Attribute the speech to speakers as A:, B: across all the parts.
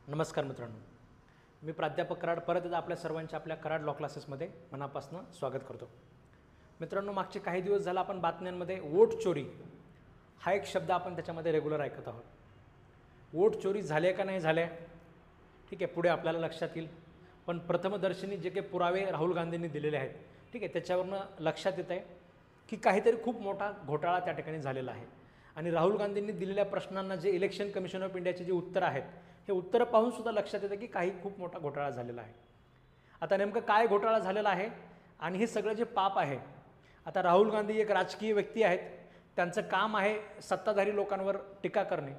A: नमस्कार मित्रांनो, मी प्राध्यापक कराड परत एकदा आपल्या सर्वांच्या आपल्या कराड लॉ क्लासेसमध्ये मनापासून स्वागत करतो. मित्रांनो, मागचे काही दिवस झाला आपण बातम्यांमध्ये वोट चोरी हा एक शब्द आपण त्याच्यामध्ये रेग्युलर ऐकत आहोत. वोट चोरी झाले का नाही झाले ठीक आहे, पुढे आपल्याला लक्षात येईल. पण प्रथमदर्शनी जे काही पुरावे राहुल गांधींनी दिलेले आहेत ठीक आहे, त्याच्यावरनं लक्षात येत आहे की काहीतरी खूप मोठा घोटाळा त्या ठिकाणी झालेला आहे. आणि राहुल गांधींनी दिलेल्या प्रश्नांना जे इलेक्शन कमिशन ऑफ इंडियाचे जे उत्तरं आहेत हे उत्तरं पाहून सुद्धा लक्षात येतं की काही खूप मोठा घोटाळा झालेला आहे. आता नेमकं काय घोटाळा झालेला आहे आणि हे सगळं जे पाप आहे, आता राहुल गांधी एक राजकीय व्यक्ती आहेत, त्यांचं काम आहे सत्ताधारी लोकांवर टीका करणे.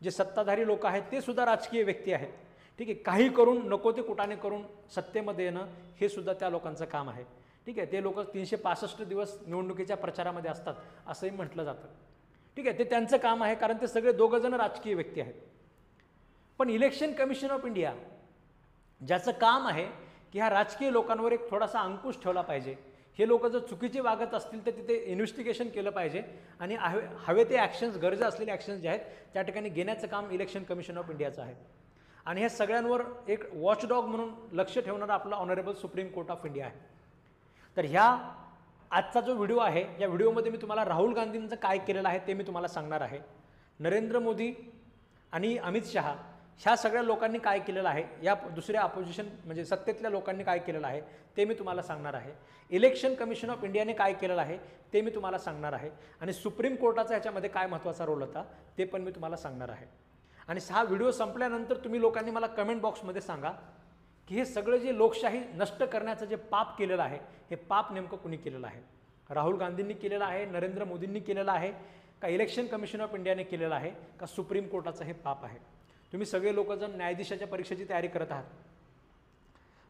A: जे सत्ताधारी लोक आहेत ते सुद्धा राजकीय व्यक्ती आहेत ठीक आहे. काही करून नको ते कुटाने करून सत्तेमध्ये येणं हे सुद्धा त्या लोकांचं काम आहे ठीक आहे. ते लोक 365 दिवस निवडणुकीच्या प्रचारामध्ये असतात असंही म्हटलं जातं ठीक आहे. ते त्यांचं काम आहे कारण ते सगळे दोघंजण राजकीय व्यक्ती आहेत. पण इलेक्शन कमिशन ऑफ इंडिया ज्याचं काम आहे की ह्या राजकीय लोकांवर एक थोडासा अंकुश ठेवला पाहिजे. हे लोक जर चुकीचे वागत असतील तर तिथे इन्व्हेस्टिगेशन केलं पाहिजे आणि हवे ते ॲक्शन्स, गरजा असलेले ॲक्शन्स जे आहेत त्या ठिकाणी घेण्याचं काम इलेक्शन कमिशन ऑफ इंडियाचं आहे. आणि ह्या सगळ्यांवर एक वॉचडॉग म्हणून लक्ष ठेवणारा आपला honourable supreme court of India आहे. तर ह्या आजचा जो व्हिडिओ आहे या व्हिडिओमध्ये मी तुम्हाला राहुल गांधींचं काय केलेलं आहे ते मी तुम्हाला सांगणार आहे. नरेंद्र मोदी आणि अमित शहा ह्या सगळ्या लोकांनी काय केलेलं आहे, या दुसऱ्या अपोजिशन म्हणजे सत्तेतल्या लोकांनी काय केलेलं आहे ते मी तुम्हाला सांगणार आहे. इलेक्शन कमिशन ऑफ इंडियाने काय केलेलं आहे ते मी तुम्हाला सांगणार आहे. आणि सुप्रीम कोर्टाचा ह्याच्यामध्ये काय महत्त्वाचा रोल होता ते पण मी तुम्हाला सांगणार आहे. आणि हा व्हिडिओ संपल्यानंतर तुम्ही लोकांनी मला कमेंट बॉक्समध्ये सांगा की हे सगळं जे लोकशाही नष्ट करण्याचं जे पाप केलेलं आहे हे पाप नेमकं कुणी केलेलं आहे. राहुल गांधींनी केलेलं आहे, नरेंद्र मोदींनी केलेलं आहे, का इलेक्शन कमिशन ऑफ इंडियाने केलेलं आहे, का सुप्रीम कोर्टाचं हे पाप आहे. तुम्ही सगळे लोक जण न्यायाधीशाच्या परीक्षेची तयारी करत आहात,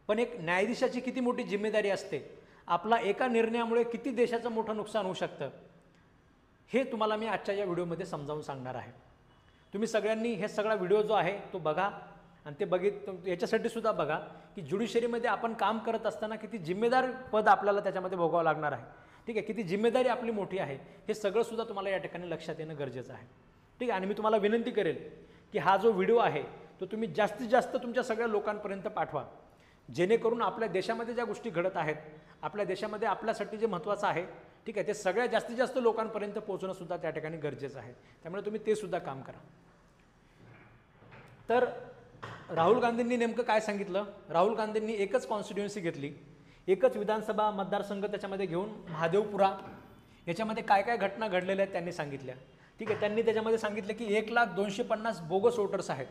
A: पण एक न्यायाधीशाची किती मोठी जिम्मेदारी असते, आपला एका निर्णयामुळे किती देशाचं मोठं नुकसान होऊ शकतं हे तुम्हाला मी आजच्या या व्हिडिओमध्ये समजावून सांगणार आहे. तुम्ही सगळ्यांनी हे सगळा व्हिडिओ जो आहे तो बघा आणि ते याच्यासाठी सुद्धा बघा की ज्युडिशरीमध्ये आपण काम करत असताना किती जिम्मेदार पद आपल्याला त्याच्यामध्ये भोगावं लागणार आहे ठीक आहे. किती जिम्मेदारी आपली मोठी आहे हे सगळं सुद्धा तुम्हाला या ठिकाणी लक्षात येणं गरजेचं आहे ठीक आहे. आणि मी तुम्हाला विनंती करेल की हा जो व्हिडिओ आहे तो तुम्ही जास्तीत जास्त तुमच्या सगळ्या लोकांपर्यंत पाठवा, जेणेकरून आपल्या देशामध्ये ज्या गोष्टी घडत आहेत, आपल्या देशामध्ये आपल्यासाठी जे महत्त्वाचं आहे ठीक आहे, ते सगळ्या जास्तीत जास्त लोकांपर्यंत पोहोचणं सुद्धा त्या ठिकाणी गरजेचं आहे. त्यामुळे तुम्ही ते सुद्धा काम करा. तर राहुल गांधींनी नेमकं काय सांगितलं, राहुल गांधींनी एकच कॉन्स्टिट्युएन्सी घेतली, एकच विधानसभा मतदारसंघ त्याच्यामध्ये घेऊन महादेवपुरा याच्यामध्ये काय काय घटना घडलेल्या आहेत त्यांनी सांगितल्या ठीक आहे. त्यांनी त्याच्यामध्ये सांगितलं की 1,250 बोगस वोटर्स आहेत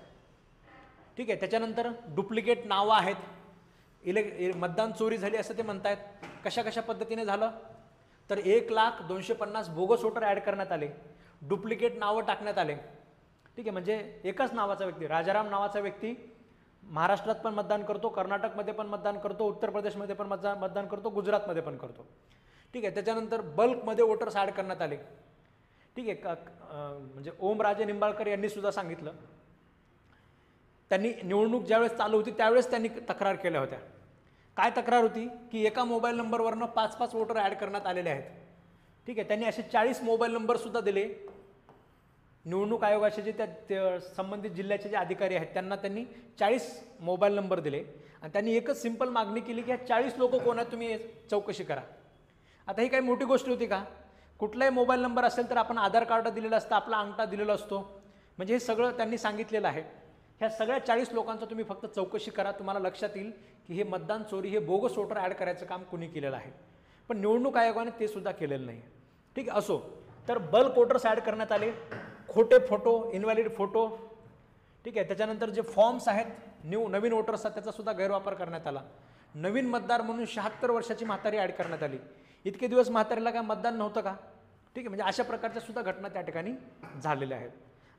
A: ठीक आहे. त्याच्यानंतर डुप्लिकेट नावं आहेत, मतदान चोरी झाली असं ते म्हणतायत. कशा कशा पद्धतीने झालं तर 1,250 बोगस वोटर ॲड करण्यात आले, डुप्लिकेट नावं टाकण्यात आले ठीक आहे. म्हणजे एकच नावाचा व्यक्ती, राजाराम नावाचा व्यक्ती महाराष्ट्रात पण मतदान करतो, कर्नाटकमध्ये पण मतदान करतो, उत्तर प्रदेशमध्ये पण मतदान करतो, गुजरातमध्ये पण करतो ठीक आहे. त्याच्यानंतर बल्कमध्ये वोटर्स ॲड करण्यात आले ठीक आहे. म्हणजे ओमराजे निंबाळकर यांनी सुद्धा सांगितलं, त्यांनी निवडणूक ज्यावेळेस चालू होती त्यावेळेस त्यांनी तक्रार केल्या होत्या. काय तक्रार होती की एका मोबाईल नंबरवरनं 5-5 वोटर ॲड करण्यात आलेले आहेत ठीक आहे. त्यांनी असे 40 मोबाईल नंबरसुद्धा दिले. निवडणूक आयोगाचे जे त्या संबंधित जिल्ह्याचे जे अधिकारी आहेत त्यांना त्यांनी 40 मोबाईल नंबर दिले आणि त्यांनी एकच सिंपल मागणी केली की ह्या 40 लोक कोण आहेत तुम्ही चौकशी करा. आता ही काही मोठी गोष्ट होती का? कुठलाही मोबाईल नंबर असेल तर आपण आधार कार्ड दिलेलं असतं, आपला अंगठा दिलेला असतो. म्हणजे हे सगळं त्यांनी सांगितलेलं आहे. ह्या सगळ्या 40 लोकांचं तुम्ही फक्त चौकशी करा, तुम्हाला लक्षात येईल की हे मतदान चोरी, हे बोगस वोटर ॲड करायचं काम कुणी केलेलं आहे. पण निवडणूक आयोगाने ते सुद्धा केलेलं नाही ठीक आहे. असो, तर बल्क वोटर्स ॲड करण्यात आले, खोटे फोटो, इनव्हॅलिड फोटो ठीक आहे. त्याच्यानंतर जे फॉर्म्स आहेत नवीन वोटर्सचा त्याचासुद्धा गैरवापर करण्यात आला. नवीन मतदार म्हणून 76 वर्षाची म्हातारी ॲड करण्यात आली. इतके दिवस म्हातारीला काय मतदान नव्हतं का ठीक आहे. म्हणजे अशा प्रकारच्या सुद्धा घटना त्या ठिकाणी झालेल्या आहेत.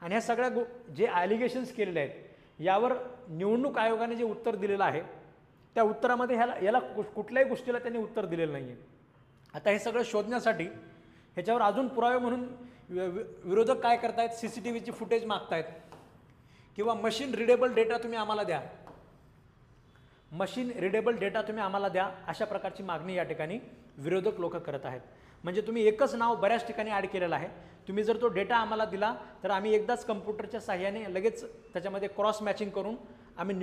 A: आणि ह्या सगळ्या जे ॲलिगेशन्स केलेले आहेत यावर निवडणूक आयोगाने जे उत्तर दिलेलं आहे त्या उत्तरामध्ये याला कुठल्याही गोष्टीला त्यांनी उत्तर दिलेलं नाही आहे. आता हे सगळं शोधण्यासाठी ह्याच्यावर अजून पुरावे म्हणून विरोधक काय करतायत, CCTVची फुटेज मागतायत किंवा मशीन रिडेबल डेटा तुम्ही आम्हाला द्या, मशीन रिडेबल डेटा तुम्ही आम्हाला द्या, अशा प्रकारची मागणी या ठिकाणी विरोधक लोक करत आहेत. म्हणजे तुम्ही एकच नाव बऱ्याच ठिकाणी ॲड केलेलं आहे. तुम्ही जर तो डेटा आम्हाला दिला तर आम्ही एकदाच कम्प्युटरच्या साहाय्याने लगेच त्याच्यामध्ये क्रॉस मॅचिंग करून आम्ही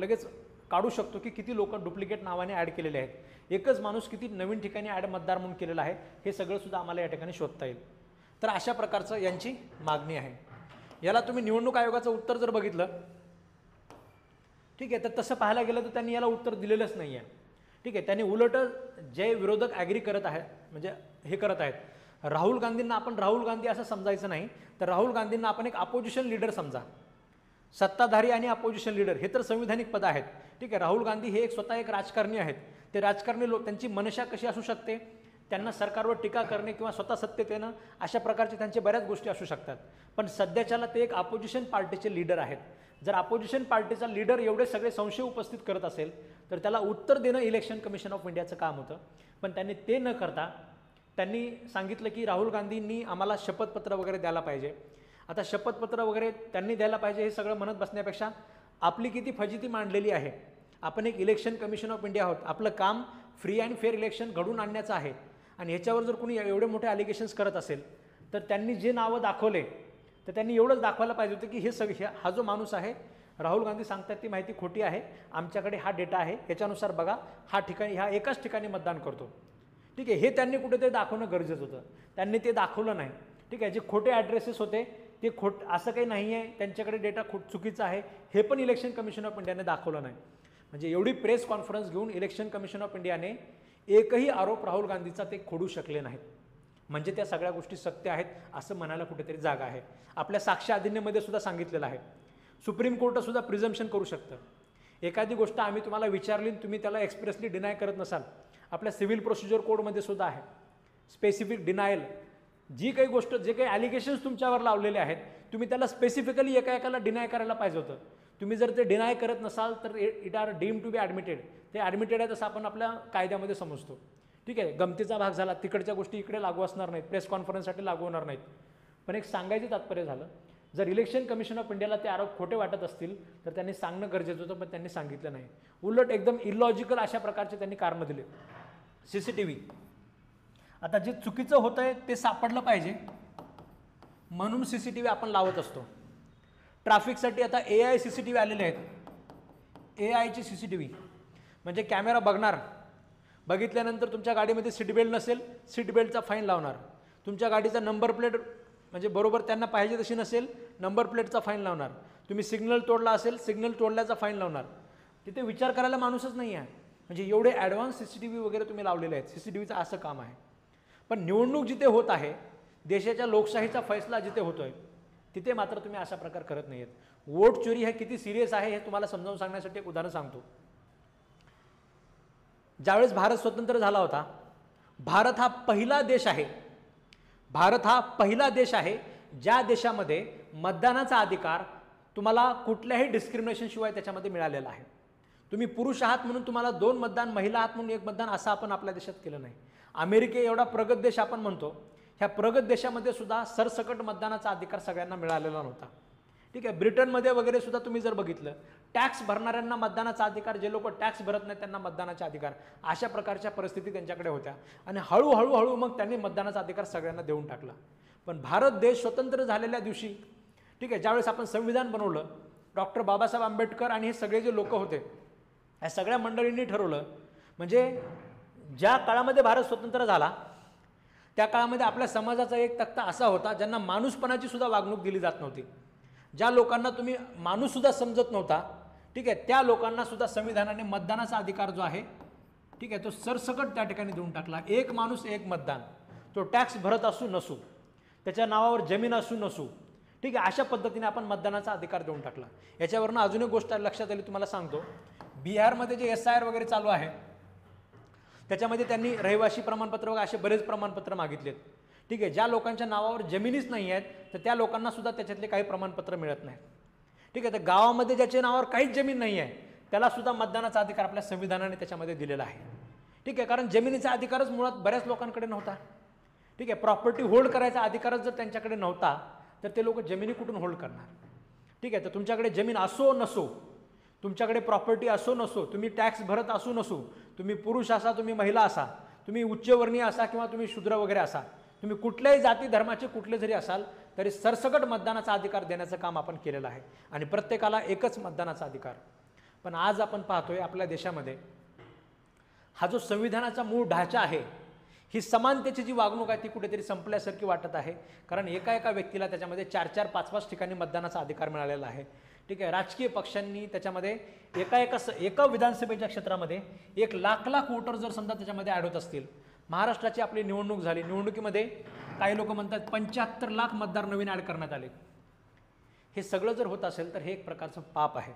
A: लगेच काढू शकतो की किती लोक डुप्लिकेट नावाने ॲड केलेले आहेत, एकच माणूस किती नवीन ठिकाणी ॲड मतदार म्हणून केलेला आहे, हे सगळं सुद्धा आम्हाला या ठिकाणी शोधता येईल. तर अशा प्रकारचं यांची मागणी आहे. याला तुम्ही निवडणूक आयोगाचं उत्तर जर बघितलं, ठीक आहे, तर तसं पाहायला गेलं तर त्यांनी याला उत्तर दिलेलंच नाही आहे. ठीक आहे, त्यांनी उलट जे विरोधक ॲग्री करत आहेत, म्हणजे हे करत आहेत, राहुल गांधींना आपण राहुल गांधी असं समजायचं नाही, तर राहुल गांधींना आपण एक अपोजिशन लीडर समजा. सत्ताधारी आणि अपोजिशन लीडर हे तर संविधानिक पद आहेत. ठीक आहे, राहुल गांधी हे स्वतः एक राजकारणी आहेत. ते राजकारणी लोक, त्यांची मनशा कशी असू शकते, त्यांना सरकारवर टीका करणे किंवा स्वतः सत्तेत येणं, अशा प्रकारचे त्यांचे बऱ्याच गोष्टी असू शकतात. पण सध्याच्याला ते एक अपोजिशन पार्टीचे लीडर आहेत. जर अपोजिशन पार्टीचा लीडर एवढे सगळे संशय उपस्थित करत असेल तर त्याला उत्तर देणं इलेक्शन कमिशन ऑफ इंडियाचं काम होतं. पण त्यांनी ते न करता त्यांनी सांगितलं की राहुल गांधींनी आम्हाला शपथपत्र वगैरे द्यायला पाहिजे. आता शपथपत्र वगैरे त्यांनी द्यायला पाहिजे हे सगळं म्हणत बसण्यापेक्षा आपली किती फजिती मांडलेली आहे. आपण एक इलेक्शन कमिशन ऑफ इंडिया आहोत, आपलं काम फ्री अँड फेअर इलेक्शन घडवून आणण्याचं आहे. आणि ह्याच्यावर जर कोणी एवढे मोठे अलिगेशन्स करत असेल तर त्यांनी जे नावं दाखवले तर त्यांनी एवढंच दाखवायला पाहिजे होतं की हे हा जो माणूस आहे, राहुल गांधी सांगतात ती माहिती खोटी आहे, आमच्याकडे हा डेटा आहे, याच्यानुसार बघा हा ठिकाणी ह्या एकाच ठिकाणी मतदान करतो. ठीक आहे, हे त्यांनी कुठेतरी दाखवणं गरजेचं होतं. त्यांनी ते दाखवलं नाही. ठीक आहे, जे खोटे ॲड्रेसेस होते ते असं काही नाही आहे, त्यांच्याकडे डेटा चुकीचा आहे, हे पण इलेक्शन कमिशन ऑफ इंडियाने दाखवलं नाही. म्हणजे एवढी प्रेस कॉन्फरन्स घेऊन इलेक्शन कमिशन ऑफ इंडियाने एकही आरोप राहुल गांधीचा ते खोडू शकले नाहीत. म्हणजे त्या सगळ्या गोष्टी सत्य आहेत असं म्हणायला कुठेतरी जागा आहे. आपल्या साक्ष अधिनियममध्ये सुद्धा सांगितलेलं आहे. सुप्रीम कोर्टसुद्धा प्रिझम्पशन करू शकतं. एखादी गोष्ट आम्ही तुम्हाला विचारली तुम्ही त्याला एक्सप्रेसली डिनाय करत नसाल, आपल्या सिव्हिल प्रोसिजर कोडमध्ये सुद्धा आहे स्पेसिफिक डिनायल. जी काही गोष्ट, जे काही ॲलिगेशन्स तुमच्यावर लावलेले आहेत तुम्ही त्याला स्पेसिफिकली एकाला डिनाय करायला पाहिजे होतं. तुम्ही जर ते डिनाय करत नसाल तर it are deem to be admitted. ते ॲडमिटेड आहे असं आपण आपल्या कायद्यामध्ये समजतो. ठीक आहे, गमतीचा भाग झाला, तिकडच्या गोष्टी इकडे लागू असणार नाहीत, प्रेस कॉन्फरन्ससाठी लागू होणार नाहीत. पण एक सांगायचं तात्पर्य झालं, जर इलेक्शन कमिशन ऑफ इंडियाला ते आरोप खोटे वाटत असतील तर त्यांनी सांगणं गरजेचं होतं, पण त्यांनी सांगितलं नाही. उलट एकदम इलॉजिकल अशा प्रकारचे त्यांनी कारणं दिले. CCTV, आता जे चुकीचं होतं आहे ते सापडलं पाहिजे म्हणून CCTV आपण लावत असतो. ट्रॅफिकसाठी आता AI CCTV आलेले आहेत. AIची CCTV म्हणजे कॅमेरा बघणार, बघितल्यानंतर तुमच्या गाडीमध्ये सीट बेल्ट नसेल, सीट बेल्टचा फाईन लावणार. तुमच्या गाडीचा नंबर प्लेट म्हणजे बरोबर त्यांना पाहिजे तशी नसेल, नंबर प्लेटचा फाईन लावणार. तुम्ही सिग्नल तोडला असेल, सिग्नल तोडल्याचा फाईन लावणार. तिथे विचार करायला माणूसच नाही आहे. म्हणजे एवढे ॲडव्हान्स CCTV वगैरे तुम्ही लावलेले आहेत. CCTVचं असं काम आहे. पण निवडणूक जिथे होत आहे, देशाच्या लोकशाहीचा फैसला जिथे होतो आहे, तिथे मात्र तुम्ही अशा प्रकार करत नाही आहेत. वोट चोरी हे किती सिरियस आहे हे तुम्हाला समजावून सांगण्यासाठी एक उदाहरण सांगतो. ज्यावेळेस भारत स्वतंत्र झाला होता, भारत हा पहिला देश आहे ज्या देशामध्ये मतदानाचा अधिकार तुम्हाला कुठल्याही डिस्क्रिमिनेशन शिवाय त्याच्यामध्ये मिळालेला आहे. तुम्ही पुरुष आहात म्हणून तुम्हाला 2 मतदान, महिला आहात म्हणून 1 मतदान असं आपण आपल्या देशात केलं नाही. अमेरिके एवढा प्रगत देश आपण म्हणतो, ह्या प्रगत देशामध्ये सुद्धा सरसकट मतदानाचा अधिकार सगळ्यांना मिळालेला नव्हता. ठीक आहे, ब्रिटनमध्ये वगैरे सुद्धा तुम्ही जर बघितलं, टॅक्स भरणाऱ्यांना मतदानाचा अधिकार, जे लोक टॅक्स भरत नाहीत त्यांना मतदानाचा अधिकार, अशा प्रकारच्या परिस्थिती त्यांच्याकडे होत्या. आणि हळूहळू मग त्यांनी मतदानाचा अधिकार सगळ्यांना देऊन टाकला. पण भारत देश स्वतंत्र झालेल्या दिवशी, ठीक आहे, ज्यावेळेस आपण संविधान बनवलं, डॉक्टर बाबासाहेब आंबेडकर आणि हे सगळे जे लोक होते, या सगळ्या मंडळींनी ठरवलं, म्हणजे ज्या काळामध्ये भारत स्वतंत्र झाला त्या काळामध्ये आपल्या समाजाचा एक तक्ता असा होता ज्यांना माणूसपणाची सुद्धा वागणूक दिली जात नव्हती. ज्या लोकांना तुम्ही माणूससुद्धा समजत नव्हता, ठीक आहे, त्या लोकांना सुद्धा संविधानाने मतदानाचा अधिकार जो आहे, ठीक आहे, तो सरसकट त्या ठिकाणी देऊन टाकला. एक माणूस एक मतदान. तो टॅक्स भरत असू नसू, त्याच्या नावावर जमीन असू नसू, ठीक आहे, अशा पद्धतीने आपण मतदानाचा अधिकार देऊन टाकला. याच्यावरनं अजून एक गोष्ट लक्षात आली, तुम्हाला सांगतो. बिहारमध्ये जे SIR वगैरे चालू आहे त्याच्यामध्ये त्यांनी रहिवासी प्रमाणपत्र वगैरे असे बरेच प्रमाणपत्र मागितलेत. ठीक आहे, ज्या लोकांच्या नावावर जमिनीच नाही आहेत तर त्या लोकांना सुद्धा त्याच्यातले काही प्रमाणपत्र मिळत नाहीत. ठीक आहे, तर गावामध्ये ज्याच्या नावावर काहीच जमीन नाही आहे त्याला सुद्धा मतदानाचा अधिकार आपल्या संविधानाने त्याच्यामध्ये दिलेला आहे. ठीक आहे, कारण जमिनीचा अधिकारच मुळात बऱ्याच लोकांकडे नव्हता. ठीक आहे, प्रॉपर्टी होल्ड करायचा अधिकारच जर त्यांच्याकडे नव्हता तर ते लोक जमिनी कुठून होल्ड करणार. ठीक आहे, तर तुमच्याकडे जमीन असो नसो, तुमच्याकडे प्रॉपर्टी असो नसो, तुम्ही टॅक्स भरत असू नसो, तुम्ही पुरुष असा तुम्ही महिला असा, तुम्ही उच्चवर्णीय असा किंवा तुम्ही शूद्र वगैरे असा, तुम्ही कुठल्याही जाती धर्माचे कुठले जरी असाल तरी सरसकट मतदानाचा अधिकार देण्याचं काम आपण केलेलं आहे आणि प्रत्येकाला एकच मतदानाचा अधिकार. पण आज आपण पाहतोय आपल्या देशामध्ये हा जो संविधानाचा मूळ ढाचा आहे, ही समानतेची जी वागणूक आहे ती कुठेतरी संपल्यासारखी वाटत आहे. कारण एका एका व्यक्तीला त्याच्यामध्ये 4-4, 5-5 ठिकाणी मतदानाचा अधिकार मिळालेला आहे. ठीक आहे, राजकीय पक्षांनी त्याच्यामध्ये एका विधानसभेच्या क्षेत्रामध्ये 1 लाख वोटर जर समजा त्याच्यामध्ये ॲड होत असतील. महाराष्ट्राची आपली निवडणूक झाली, निवडणुकीमध्ये काही लोक म्हणतात 75 लाख मतदार नवीन ॲड करण्यात आले. हे सगळं जर होत असेल तर हे एक प्रकारचं पाप आहे.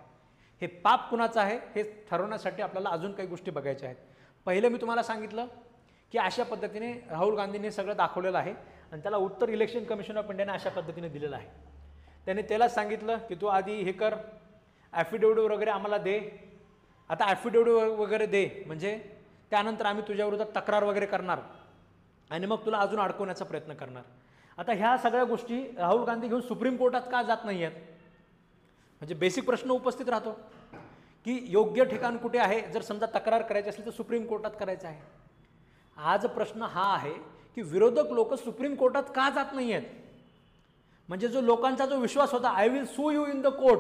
A: हे पाप कुणाचं आहे हे ठरवण्यासाठी आपल्याला अजून काही गोष्टी बघायच्या आहेत. पहिलं मी तुम्हाला सांगितलं की अशा पद्धतीने राहुल गांधींनी सगळं दाखवलेलं आहे आणि त्याला उत्तर इलेक्शन कमिशन ऑफ इंडियाने अशा पद्धतीने दिलेलं आहे. त्याने त्यालाच सांगितलं की तू आधी हे कर, ॲफिडेविट वगैरे आम्हाला दे. आता ॲफिडेविट वगैरे दे म्हणजे त्यानंतर आम्ही तुझ्याविरोधात तक्रार वगैरे करणार आणि मग तुला अजून अडकवण्याचा प्रयत्न करणार. आता ह्या सगळ्या गोष्टी राहुल गांधी घेऊन सुप्रीम कोर्टात का जात नाही आहेत? म्हणजे बेसिक प्रश्न उपस्थित राहतो की योग्य ठिकाण कुठे आहे. जर समजा तक्रार करायची असेल तर सुप्रीम कोर्टात करायचं आहे. आज प्रश्न हा आहे की विरोधक लोक सुप्रीम कोर्टात का जात नाही आहेत? म्हणजे जो लोकांचा जो विश्वास होता, I will sue you in the court,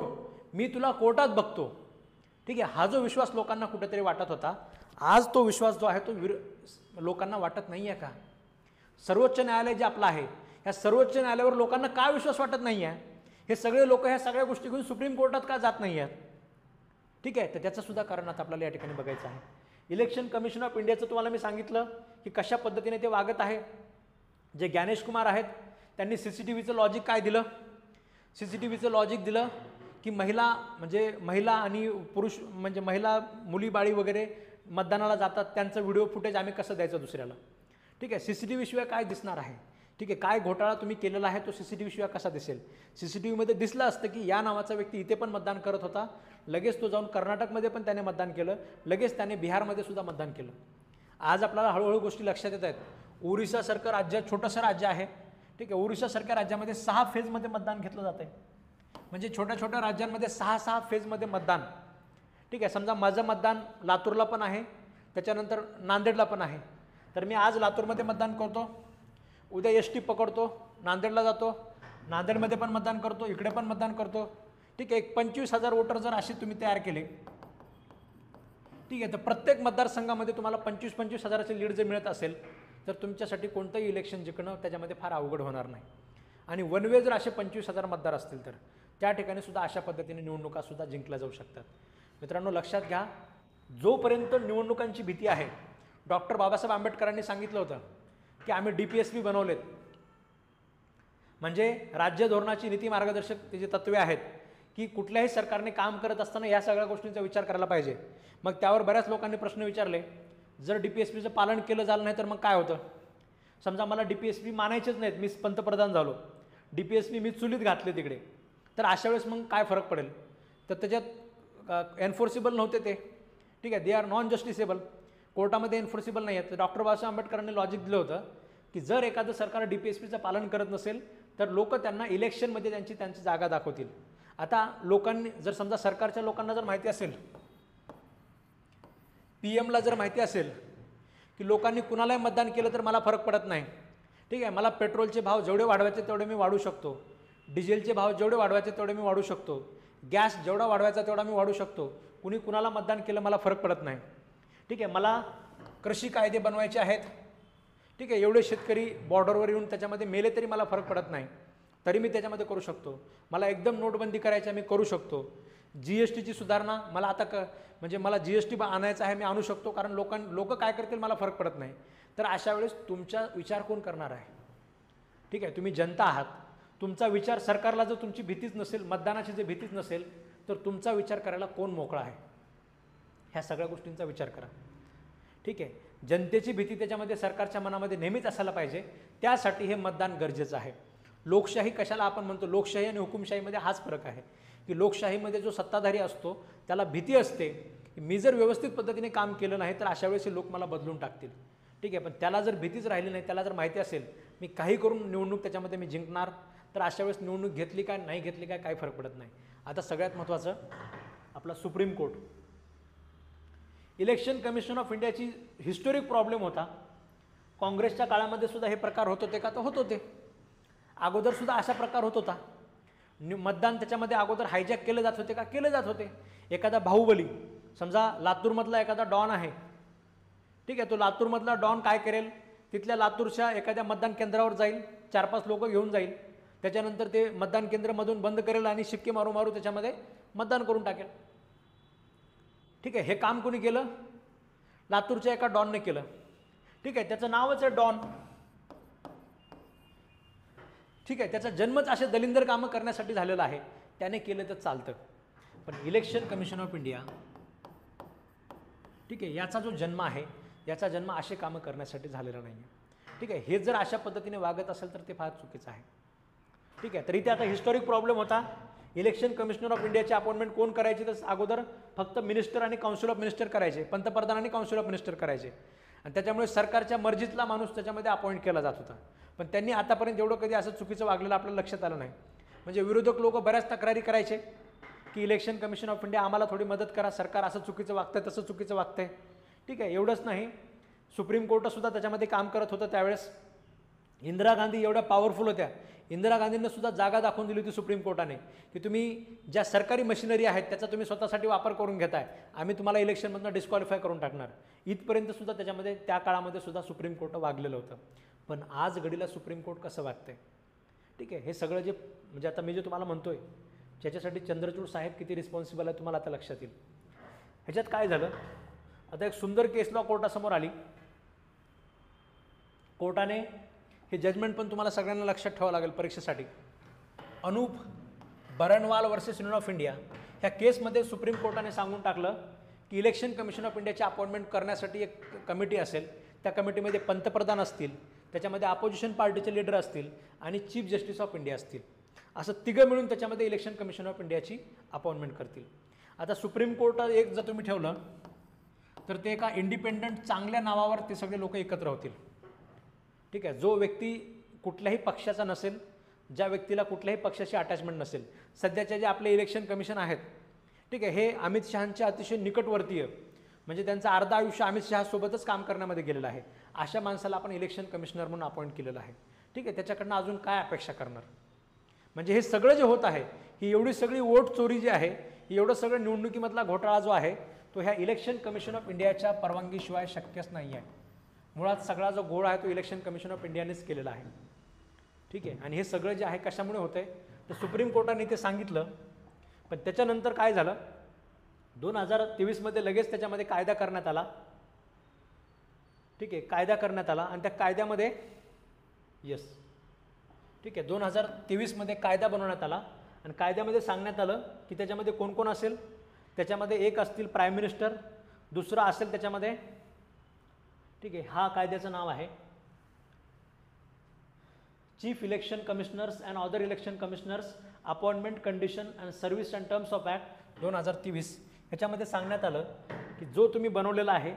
A: मी तुला कोर्टात बघतो, ठीक आहे, हा जो विश्वास लोकांना कुठेतरी वाटत होता, आज तो विश्वास जो आहे तो लोकांना वाटत नाही आहे का? सर्वोच्च न्यायालय जे आपलं आहे, ह्या सर्वोच्च न्यायालयावर लोकांना का विश्वास वाटत नाही आहे? हे सगळे लोक ह्या सगळ्या गोष्टी घेऊन सुप्रीम कोर्टात का जात नाही आहेत? ठीक आहे, तर त्याचं सुद्धा कारण आता आपल्याला या ठिकाणी बघायचं आहे. इलेक्शन कमिशन ऑफ इंडियाचं तुम्हाला मी सांगितलं की कशा पद्धतीने ते वागत आहे. जे ज्ञानेश कुमार आहेत त्यांनी CCTVचं लॉजिक काय दिलं? CCTVचं लॉजिक दिलं की महिला आणि पुरुष म्हणजे महिला मुली बाळी वगैरे मतदानाला जातात, त्यांचं व्हिडिओ फुटेज आम्ही कसं द्यायचं दुसऱ्याला? ठीक आहे, CCTV शिवाय काय दिसणार आहे? ठीक आहे, काय घोटाळा तुम्ही केलेला आहे तो CCTV शिवाय कसा दिसेल? CCTVमध्ये दिसलं असतं की या नावाचा व्यक्ती इथे पण मतदान करत होता, लगेच तो जाऊन कर्नाटकमध्ये पण त्याने मतदान केलं, लगेच त्याने बिहारमध्ये सुद्धा मतदान केलं. आज आपल्याला हळूहळू गोष्टी लक्षात येत आहेत. ओरिसासारखं राज्य, छोटंसं राज्य आहे, ठीक आहे, ओरिसासारख्या राज्यामध्ये 6 फेजमध्ये मतदान घेतलं जातं आहे. म्हणजे छोट्या छोट्या राज्यांमध्ये 6 फेजमध्ये मतदान. ठीक आहे, समजा माझं मतदान लातूरला पण आहे, त्याच्यानंतर नांदेडला पण आहे, तर मी आज लातूरमध्ये मतदान करतो, उद्या ST पकडतो, नांदेडला जातो, नांदेडमध्ये पण मतदान करतो, इकडे पण मतदान करतो. ठीक आहे, 25,000 वोटर जर असे तुम्ही तयार केले, ठीक आहे, तर प्रत्येक मतदारसंघामध्ये तुम्हाला 25,000चे लीड जर मिळत असेल तर तुमच्यासाठी कोणतंही इलेक्शन जिंकणं त्याच्यामध्ये फार अवघड होणार नाही. आणि वन वे जर असे 25,000 मतदार असतील तर त्या ठिकाणी सुद्धा अशा पद्धतीने निवडणुकासुद्धा जिंकल्या जाऊ शकतात. मित्रांनो, लक्षात घ्या, जोपर्यंत निवडणुकांची भीती आहे, डॉक्टर बाबासाहेब आंबेडकरांनी सांगितलं होतं की आम्ही DPSP बनवलेत, म्हणजे राज्य धोरणाची नीती मार्गदर्शक जे तत्त्वे आहेत की कुठल्याही सरकारने काम करत असताना या सगळ्या गोष्टींचा विचार करायला पाहिजे. मग त्यावर बऱ्याच लोकांनी प्रश्न विचारले, जर DPSPचं पालन केलं झालं नाही तर मग काय होतं? समजा मला DPSP मानायचेच नाहीत, मी पंतप्रधान झालो, DPSP मी चुलीत घातले तिकडे, तर अशा वेळेस मग काय फरक पडेल? तर त्याच्यात एन्फोर्सिबल नव्हते ते, ठीक आहे, दे आर नॉन जस्टिसेबल, कोर्टामध्ये एन्फोर्सिबल नाही आहेत. तर डॉक्टर बाबासाहेब आंबेडकरांनी लॉजिक दिलं होतं की जर एखादं सरकार DPSPचं पालन करत नसेल तर लोक त्यांना इलेक्शनमध्ये त्यांची जागा दाखवतील. आता लोकांनी जर समजा सरकारच्या लोकांना जर माहिती असेल, PM ला जर माहिती असेल की लोकांनी कुणालाही मतदान केलं तर मला फरक पडत नाही, ठीक आहे, मला पेट्रोलचे भाव जेवढे वाढवायचे तेवढे मी वाढवू शकतो, डिझेलचे भाव जेवढे वाढवायचे तेवढे मी वाढवू शकतो, गॅस जेवढा वाढवायचा तेवढा मी वाढवू शकतो, कुणी कुणाला मतदान केलं मला फरक पडत नाही, ठीक आहे, मला कृषी कायदे बनवायचे आहेत, ठीक आहे, एवढे शेतकरी बॉर्डरवर येऊन त्याच्यामध्ये मेले तरी मला फरक पडत नाही, तरी मी त्याच्यामध्ये करू शकतो, मला एकदम नोटबंदी करायची मी करू शकतो, GSTची सुधारणा मला आता म्हणजे मला GST आणायचं आहे मी आणू शकतो, कारण लोक काय करतील मला फरक पडत नाही. तर अशा वेळेस तुमचा विचार कोण करणार आहे? ठीक आहे, तुम्ही जनता आहात, तुमचा विचार सरकारला जर तुमची भीतीच नसेल, मतदानाची जर भीतीच नसेल तर तुमचा विचार करायला कोण मोकळा आहे? ह्या सगळ्या गोष्टींचा विचार करा. ठीक आहे, जनतेची भीती त्याच्यामध्ये सरकारच्या मनामध्ये नेहमीच असायला पाहिजे, त्यासाठी हे मतदान गरजेचं आहे. लोकशाही कशाला आपण म्हणतो? लोकशाही आणि हुकुमशाहीमध्ये हाच फरक आहे की लोकशाहीमध्ये जो सत्ताधारी असतो त्याला भीती असते की मी जर व्यवस्थित पद्धतीने काम केलं नाही तर अशा वेळेस लोक मला बदलून टाकतील. ठीक आहे, पण त्याला जर भीतीच राहिली नाही, त्याला जर माहिती असेल मी काही करून निवडणूक त्याच्यामध्ये मी जिंकणार, तर अशा वेळेस निवडणूक घेतली काय नाही घेतली काय काही फरक पडत नाही. आता सगळ्यात महत्त्वाचं आपला supreme court. Election Commission of इंडियाची हिस्टोरिक प्रॉब्लेम होता काँग्रेसच्या काळामध्ये सुद्धा हे प्रकार होत होते का? तर होत होते. अगोदर सुद्धा अशा प्रकार होत होता. मतदान त्याच्यामध्ये अगोदर हायजॅक केले जात होते का? केले जात होते. एखादा बाहुबली, समजा लातूरमधला एखादा डॉन आहे, ठीक आहे, तो लातूरमधला डॉन काय करेल, तिथल्या लातूरच्या एखाद्या मतदान केंद्रावर जाईल, 4-5 लोक घेऊन जाईल, त्याच्यानंतर ते मतदान केंद्रामधून बंद करेल आणि शिक्के मारू मारू त्याच्यामध्ये मतदान करून टाकेल. ठीक आहे, हे काम कोणी केलं? लातूरच्या एका डॉनने केलं. ठीक आहे, त्याचं नावच आहे डॉन. ठीक आहे, त्याचा जन्मच असे दलिंदर कामं करण्यासाठी झालेला आहे. त्याने केलं तर चालतं. पण इलेक्शन कमिशन ऑफ इंडिया, ठीक आहे, याचा जो जन्म आहे, याचा जन्म असे कामं करण्यासाठी झालेला नाही आहे. ठीक आहे, हे जर अशा पद्धतीने वागत असेल तर ते फार चुकीचं आहे. ठीक आहे, तरी ते आता हिस्टॉरिक प्रॉब्लेम होता. इलेक्शन कमिशनर ऑफ इंडियाची अपॉइंटमेंट कोण करायची? तर अगोदर फक्त मिनिस्टर आणि काउन्सिल ऑफ मिनिस्टर करायचे, पंतप्रधान आणि काउन्सिल ऑफ मिनिस्टर करायचे, आणि त्याच्यामुळे सरकारच्या मर्जीतला माणूस त्याच्यामध्ये अपॉइंट केला जात होता. पण त्यांनी आतापर्यंत एवढं कधी असं चुकीचं वागलेलं आपल्याला लक्षात आलं नाही. म्हणजे विरोधक लोक बऱ्याच तक्रारी करायचे की इलेक्शन कमिशन ऑफ इंडिया आम्हाला थोडी मदत करा, सरकार असं चुकीचं वागतंय, तसं चुकीचं वागतंय. ठीक आहे, एवढंच नाही, सुप्रीम कोर्टसुद्धा त्याच्यामध्ये काम करत होतं त्यावेळेस. इंदिरा गांधी एवढ्या पॉवरफुल होत्या, इंदिरा गांधींना सुद्धा जागा दाखवून दिली होती सुप्रीम कोर्टाने की तुम्ही ज्या सरकारी मशिनरी आहेत त्याचा तुम्ही स्वतःसाठी वापर करून घेताय, आम्ही तुम्हाला इलेक्शनमधनं डिस्क्वालिफाय करून टाकणार. इथपर्यंत सुद्धा त्याच्यामध्ये त्या काळामध्ये सुद्धा सुप्रीम कोर्ट वागलेलं होतं. पण आज घडीला सुप्रीम कोर्ट कसं वागतंय? ठीक आहे, हे सगळं जे म्हणजे आता मी जे तुम्हाला म्हणतोय, ज्याच्यासाठी चंद्रचूड साहेब किती रिस्पॉन्सिबल आहे तुम्हाला आता लक्षात येईल. ह्याच्यात काय झालं, आता एक सुंदर केस लॉ कोर्टासमोर आली. कोर्टाने हे जजमेंट पण तुम्हाला सगळ्यांना लक्षात ठेवावं लागेल परीक्षेसाठी. Anoop Barnwal versus Union of India, ह्या केसमध्ये सुप्रीम कोर्टाने सांगून टाकलं की इलेक्शन कमिशन ऑफ इंडियाची अपॉइंटमेंट करण्यासाठी एक कमिटी असेल, त्या कमिटीमध्ये पंतप्रधान असतील, त्याच्यामध्ये अपोजिशन पार्टीचे लीडर असतील आणि चीफ जस्टिस ऑफ इंडिया असतील, असं तिघं मिळून त्याच्यामध्ये इलेक्शन कमिशन ऑफ इंडियाची अपॉइंटमेंट करतील. आता सुप्रीम कोर्ट एक जर तुम्ही ठेवलं तर ते एका इंडिपेंडंट चांगल्या नावावर ते सगळे लोक एकत्र होतील. ठीक आहे, जो व्यक्ती कुठल्याही पक्षाचा नसेल, ज्या व्यक्तीला कुठल्याही पक्षाशी अटॅचमेंट नसेल, सध्याचे जे आपले इलेक्शन कमिशन आहेत, ठीक आहे, हे अमित शहांच्या अतिशय निकटवर्तीय, म्हणजे त्यांचं अर्ध आयुष्य अमित शहासोबतच काम करण्यामध्ये गेलेलं आहे, अशा माणसाला आपण इलेक्शन कमिशनर म्हणून अपॉइंट केलेलं आहे. ठीक आहे, त्याच्याकडनं अजून काय अपेक्षा करणार? म्हणजे हे सगळं जे होत आहे, ही एवढी सगळी वोट चोरी जी आहे, ही एवढं सगळं निवडणुकीमधला घोटाळा जो आहे, तो ह्या इलेक्शन कमिशन ऑफ इंडियाच्या परवानगीशिवाय शक्यच नाही आहे. मुळात सगळा जो घोळ आहे तो इलेक्शन कमिशन ऑफ इंडियानेच केलेला आहे. ठीक आहे, आणि हे सगळं जे आहे कशामुळे होतं आहे तर सुप्रीम कोर्टाने ते सांगितलं. पण त्याच्यानंतर काय झालं, 2023मध्ये लगेच त्याच्यामध्ये कायदा करण्यात आला. ठीक आहे, कायदा करण्यात आला आणि त्या कायद्यामध्ये ठीक आहे 2023मध्ये कायदा बनवण्यात आला आणि कायद्यामध्ये सांगण्यात आलं की त्याच्यामध्ये कोण कोण असेल. त्याच्यामध्ये एक असतील प्राईम मिनिस्टर, दुसरा असेल त्याच्यामध्ये, ठीक आहे, हा कायद्याचं नाव आहे chief election commissioners and other election commissioners appointment condition and service and terms of act 2023. ह्याच्यामध्ये सांगण्यात आलं की जो तुम्ही बनवलेला आहे,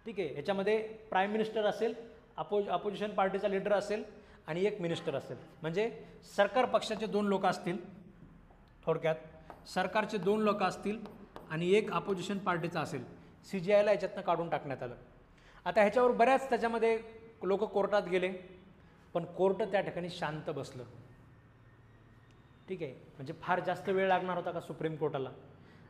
A: ठीक आहे, ह्याच्यामध्ये प्राईम मिनिस्टर असेल, अपोजिशन पार्टीचा लीडर असेल आणि एक मिनिस्टर असेल. म्हणजे सरकार पक्षाचे 2 लोक असतील, थोडक्यात सरकारचे 2 लोक असतील आणि एक अपोजिशन पार्टीचा असेल. CGIला याच्यातनं काढून टाकण्यात आलं. आता ह्याच्यावर बऱ्याच त्याच्यामध्ये लोक कोर्टात गेले, पण कोर्ट त्या ठिकाणी शांत बसलं. ठीक आहे, म्हणजे फार जास्त वेळ लागणार होता का सुप्रीम कोर्टाला?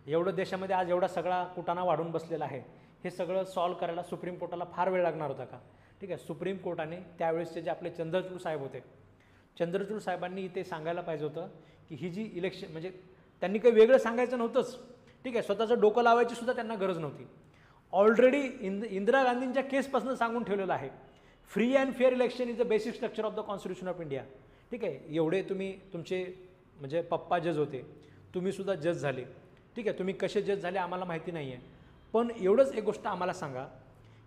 A: एवढं देशामध्ये आज एवढा सगळा कुटाणा वाढून बसलेला आहे, हे सगळं सॉल्व करायला सुप्रीम कोर्टाला फार वेळ लागणार होता का? ठीक आहे, सुप्रीम कोर्टाने त्यावेळेसचे जे आपले चंद्रचूड साहेब होते, चंद्रचूड साहेबांनी इथे सांगायला पाहिजे होतं की ही जी इलेक्शन, म्हणजे त्यांनी काही वेगळं सांगायचं नव्हतंच. ठीक आहे, स्वतःचं डोकं लावायची सुद्धा त्यांना गरज नव्हती. ऑलरेडी इंदिरा गांधींच्या केसपासून सांगून ठेवलेलं आहे, free and fair election is the basic structure of the constitution of India. ठीक आहे, एवढे तुम्ही तुमचे म्हणजे पप्पा जज होते, तुम्हीसुद्धा जज झाले. ठीक आहे, तुम्ही कसे जज झाले आम्हाला माहिती नाही आहे, पण एवढंच एक गोष्ट आम्हाला सांगा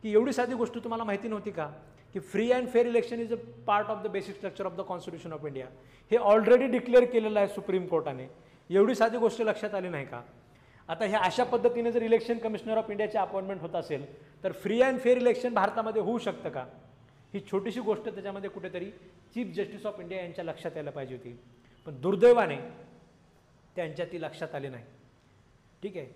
A: की एवढी साधी गोष्ट तुम्हाला माहिती नव्हती का की free and fair election is a part of the basic structure of the constitution of India. हे ऑलरेडी डिक्लेअर केलेलं आहे सुप्रीम कोर्टाने. एवढी साधी गोष्ट लक्षात आली नाही का? आता ह्या अशा पद्धतीने जर इलेक्शन कमिशनर ऑफ इंडियाची अपॉइंटमेंट होत असेल तर फ्री अँड फेअर इलेक्शन भारतामध्ये होऊ शकतं का? ही छोटीशी गोष्ट त्याच्यामध्ये कुठेतरी चीफ जस्टिस ऑफ इंडिया यांच्या लक्षात यायला पाहिजे होती, पण दुर्दैवाने त्यांच्या ती लक्षात आली नाही. ठीक आहे,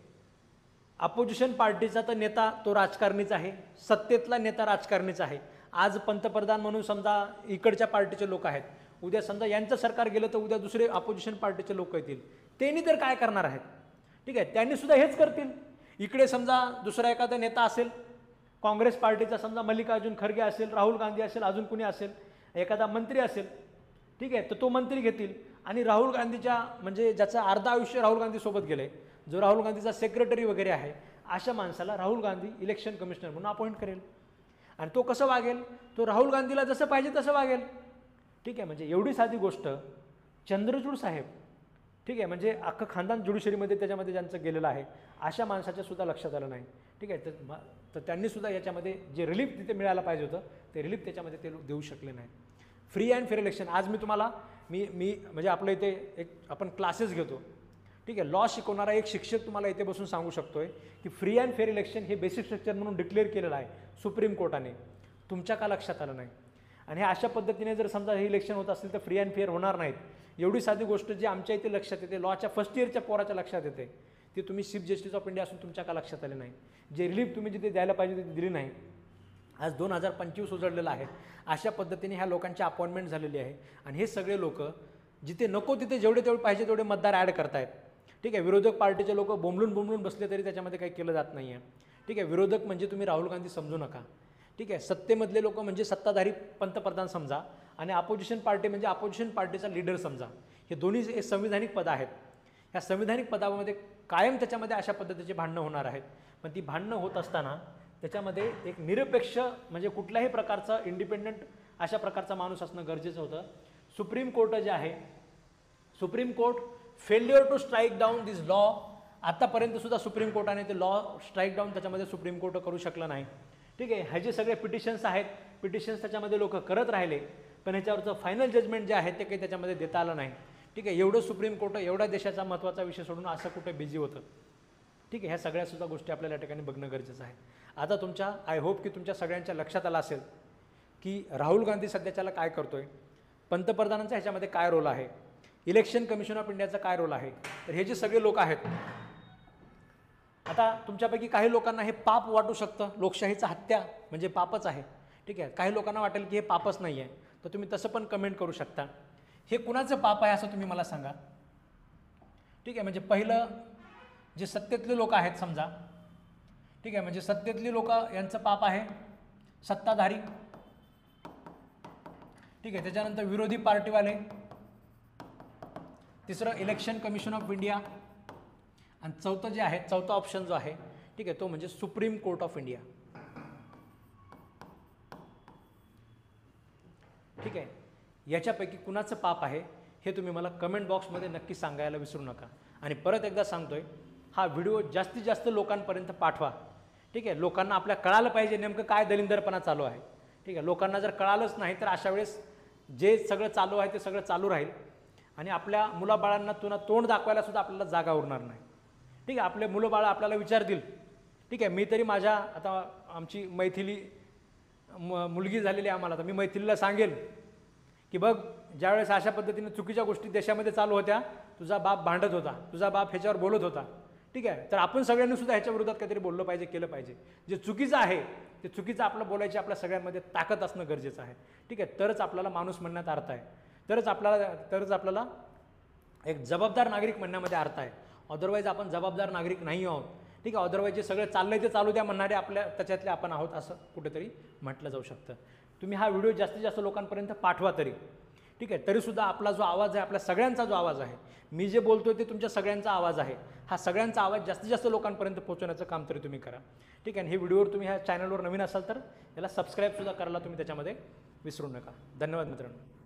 A: अपोजिशन पार्टीचा तर नेता तो राजकारणीच आहे, सत्तेतला नेता राजकारणीच आहे. आज पंतप्रधान म्हणून समजा इकडच्या पार्टीचे लोक आहेत, उद्या समजा यांचं सरकार गेलं तर उद्या दुसरे अपोजिशन पार्टीचे लोक येतील, त्यांनी तर काय करणार आहेत? ठीक आहे, त्यांनी सुद्धा हेच करतील. इकडे समजा दुसरा एखादा नेता असेल काँग्रेस पार्टीचा, समजा मल्लिकार्जुन खरगे असेल, राहुल गांधी असेल, अजून कुणी असेल, एखादा मंत्री असेल, ठीक आहे, तर तो मंत्री घेतील आणि राहुल गांधीच्या म्हणजे ज्याचं अर्धा आयुष्य राहुल गांधी सोबत गेलं आहे, जो राहुल गांधीचा सेक्रेटरी वगैरे आहे, अशा माणसाला राहुल गांधी इलेक्शन कमिशनर म्हणून अपॉइंट करेल. आणि तो कसं वागेल? तो राहुल गांधीला जसं पाहिजे तसं वागेल. ठीक आहे, म्हणजे एवढी साधी गोष्ट. चंद्रचूड साहेब, ठीक आहे, म्हणजे अख्खं खानदान जुडिशरीमध्ये त्याच्यामध्ये ज्यांचं गेलेलं आहे, अशा माणसाच्या सुद्धा लक्षात आलं नाही. ठीक आहे, तर त्यांनी सुद्धा याच्यामध्ये जे रिलीफ तिथे मिळायला पाहिजे होतं ते रिलीफ त्याच्यामध्ये ते देऊ शकले नाही. Free and fair election. आज मी तुम्हाला मी म्हणजे आपल्या इथे एक आपण क्लासेस घेतो, ठीक आहे, लॉ शिकवणारा एक शिक्षक तुम्हाला इथे बसून सांगू शकतोय की फ्री अँड फेअर इलेक्शन हे बेसिक स्ट्रक्चर म्हणून डिक्लेअर केलेलं आहे सुप्रीम कोर्टाने. तुमच्या का लक्षात आलं नाही? आणि हे अशा पद्धतीने जर समजा हे इलेक्शन होत असेल तर फ्री अँड फेअर होणार नाहीत. एवढी साधी गोष्ट जी आमच्या इथे लक्षात येते, लॉच्या फर्स्ट इयरच्या पोराच्या लक्षात येते, ती तुम्ही चीफ जस्टिस ऑफ इंडिया असून तुमच्या का लक्षात आले नाही? जे रिलीफ तुम्ही जिथे द्यायला पाहिजे तिथे दिली नाही. आज 2025 उजळलेलं आहे. अशा पद्धतीने ह्या लोकांची अपॉइंटमेंट झालेली आहे आणि हे सगळे लोक जिथे नको तिथे जेवढे तेवढे पाहिजे तेवढे मतदार ॲड करतायत. ठीक आहे, विरोधक पार्टीचे लोक बोंबलून बसले तरी त्याच्यामध्ये काही केलं जात नाही आहे. ठीक आहे, विरोधक म्हणजे तुम्ही राहुल गांधी समजू नका. ठीक आहे, सत्तेमधले लोक म्हणजे सत्ताधारी पंतप्रधान समजा आणि अपोजिशन पार्टी म्हणजे अपोजिशन पार्टीचा लीडर समजा. हे दोन्ही संविधानिक पदं आहेत. ह्या संविधानिक पदामध्ये कायम त्याच्यामध्ये अशा पद्धतीची भांडणं होणार आहेत. पण ती भांडणं होत असताना त्याच्यामध्ये एक निरपेक्ष म्हणजे कुठल्याही प्रकारचा इंडिपेंडंट अशा प्रकारचा माणूस असणं गरजेचं होतं. सुप्रीम कोर्ट जे आहे, Supreme Court failure to strike down this law. आतापर्यंत सुद्धा सुप्रीम कोर्टाने ते लॉ स्ट्राईक डाऊन त्याच्यामध्ये सुप्रीम कोर्ट करू शकलं नाही. ठीक आहे, हे जे सगळे पिटिशन्स आहेत, पिटिशन्स त्याच्यामध्ये लोक करत राहिले, पण ह्याच्यावरचं फायनल जजमेंट जे आहे ते काही त्याच्यामध्ये देता आलं नाही. ठीक आहे, एवढं सुप्रीम कोर्ट एवढ्या देशाचा महत्त्वाचा विषय सोडून असं कुठे बिझी होतं. ठीक आहे, ह्या सगळ्यासुद्धा गोष्टी आपल्याला या ठिकाणी बघणं गरजेचं आहे. आता तुमच्या आय होप की तुमच्या सगळ्यांच्या लक्षात आलं असेल की राहुल गांधी सध्याच्याला काय करतोय, पंतप्रधानांचा ह्याच्यामध्ये काय रोल आहे, इलेक्शन कमिशन ऑफ इंडियाचा काय रोल आहे. तर हे जे सगळे लोक आहेत, आता तुमच्यापैकी काही लोकांना हे पाप वाटू शकतं, लोकशाहीचा हत्या म्हणजे पापच आहे. ठीक आहे, काही लोकांना वाटेल की हे पापच नाही आहे, तर तुम्ही तसं पण कमेंट करू शकता. हे कुणाचं पाप आहे असं तुम्ही मला सांगा. ठीक आहे, म्हणजे पहिलं जे सत्तेतले लोक आहेत समजा, ठीक आहे, म्हणजे सत्तेतली लोक यांचं पाप आहे, सत्ताधारी. ठीक आहे, त्याच्यानंतर विरोधी पार्टीवाले, तिसरं इलेक्शन कमिशन ऑफ इंडिया आणि चौथं जे आहे, चौथा ऑप्शन जो आहे, ठीक आहे, तो म्हणजे सुप्रीम कोर्ट ऑफ इंडिया. ठीक आहे, याच्यापैकी कुणाचं पाप आहे हे तुम्ही मला कमेंट बॉक्समध्ये नक्की सांगायला विसरू नका. आणि परत एकदा सांगतोय, हा व्हिडिओ जास्तीत जास्त लोकांपर्यंत पाठवा. ठीक आहे, लोकांना आपल्या कळालं पाहिजे नेमकं काय दलिंदरपणा चालू आहे. ठीक आहे, लोकांना जर कळालंच नाही तर अशा वेळेस जे सगळं चालू आहे ते सगळं चालू राहील आणि आपल्या मुलाबाळांना तोंड दाखवायला सुद्धा आपल्याला जागा उरणार नाही. ठीक आहे, आपले मुलं बाळं आपल्याला विचारतील. ठीक आहे, मी तरी माझ्या आता आमची मैथिली मुलगी झालेली आहे आम्हाला, तर मी मैथिलीला सांगेल की बघ, ज्यावेळेस अशा पद्धतीने चुकीच्या गोष्टी देशामध्ये चालू होत्या, तुझा बाप भांडत होता, तुझा बाप ह्याच्यावर बोलत होता. ठीक आहे, तर आपण सगळ्यांनी सुद्धा ह्याच्या विरोधात काहीतरी बोललं पाहिजे, केलं पाहिजे. जे चुकीचं आहे ते चुकीचं आपलं बोलायची आपल्या सगळ्यांमध्ये ताकद असणं गरजेचं आहे. ठीक आहे, तरच आपल्याला माणूस म्हणण्यात अर्थ आहे, तरच आपल्याला एक जबाबदार नागरिक म्हणण्यामध्ये अर्थ आहे. अदरवाईज आपण जबाबदार नागरिक नाही आहोत. ठीक आहे, अदरवाईज जे सगळं चाललंय ते चालू द्या म्हणणारे आपल्या त्याच्यातले आपण आहोत असं कुठेतरी म्हटलं जाऊ शकतं. तुम्ही हा व्हिडिओ जास्तीत जास्त लोकांपर्यंत पाठवा तरी. ठीक आहे, तरीसुद्धा आपला जो आवाज आहे, आपल्या सगळ्यांचा जो आवाज आहे, मी जे बोलतोय ते तुमच्या सगळ्यांचा आवाज आहे, हा सगळ्यांचा आवाज जास्तीत जास्त लोकांपर्यंत पोहोचवण्याचं काम तरी तुम्ही करा. ठीक आहे, आणि हे व्हिडिओवर तुम्ही ह्या चॅनलवर नवीन असाल तर याला सबस्क्राईबसुद्धा करायला तुम्ही त्याच्यामध्ये विसरू नका. धन्यवाद मित्रांनो.